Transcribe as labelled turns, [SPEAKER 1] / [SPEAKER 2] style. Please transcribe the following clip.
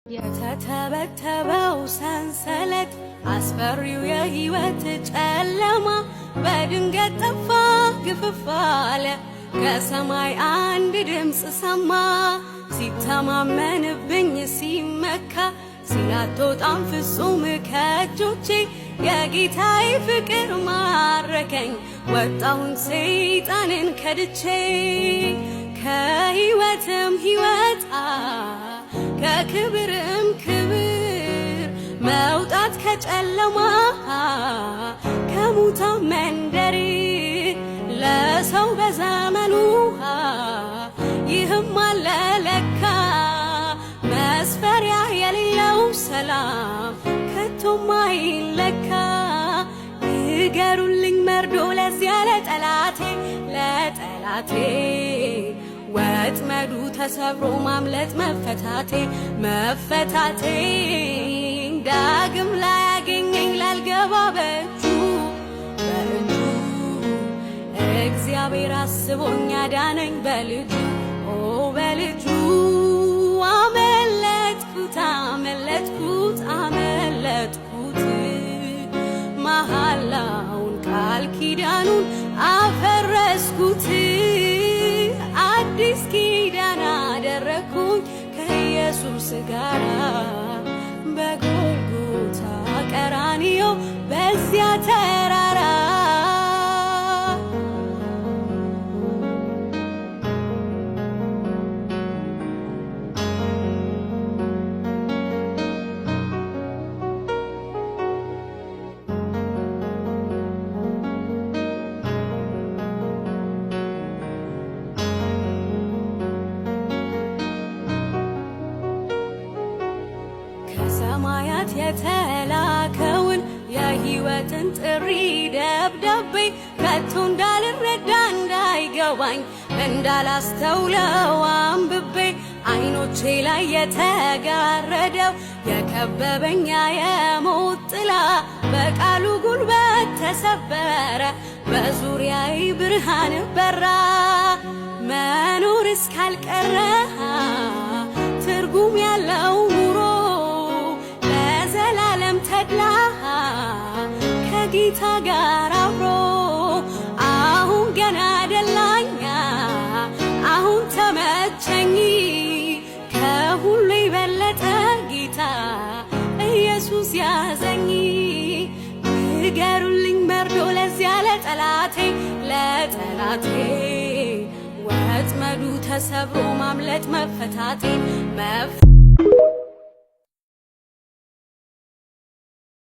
[SPEAKER 1] የተተበተበው ሰንሰለት አስፈሪው የህይወት ጨለማ በድንገት ጠፋ ግፍፍ አለ። ከሰማይ አንድ ድምፅ ሰማ ሲተማመንብኝ ሲመካ ሲላቶጣም ፍጹም ከእጆቼ የጌታዬ ፍቅር ማረከኝ። ወጣሁኝ ሰይጣንን ከድቼ ከህይወትም ህይወት ከክብርም ክብር መውጣት ከጨለማ ከሙታን መንደር ለሰው በዘመኑ ይህም አለ ለካ መስፈሪያ የሌለው ሰላም ከቶም አይለካ። ንገሩልኝ መርዶ ለዚያ ለጠላቴ ወጥመዱ ተሰብሮ ማምለጥ መፈታቴ ዳግም ላይ ያገኘኝ ላልገባ በእጁ እግዚአብሔር አስቦኝ ያዳነኝ በልጁ አመለጥኩት መሐላውን ቃል ኪዳኑን አፈረስኩት። አዲስ ኪዳን አደረኩኝ ከኢየሱስ ጋር በጎልጎታ ቀራንዮ በዚያ ተራራ። ከሰማያት የተላከውን የህይወትን ጥሪ ደብዳቤ ከቶ እንዳልረዳ እንዳይገባኝ እንዳላስተውለው አንብቤ አይኖቼ ላይ የተጋረደው የከበበኛ የሞት ጥላ በቃሉ ጉልበት ተሰበረ፣ በዙሪያዬ ብርሃን በራ። መኖር እስካልቀረ ትርጉም ያለው ኑሮ ለዘላለም ተድላ ከጌታ ጋር አብሮ አሁን ገና ደላኛ አሁን ተመቸኝ ከሁሉ የበለጠ ጌታ ኢየሱስ ያዘኝ። ንገሩልኝ መርዶ ለዚያ ለጠላቴ ወጥመዱ ተሰብሮ ማምለጥ መፈታቴ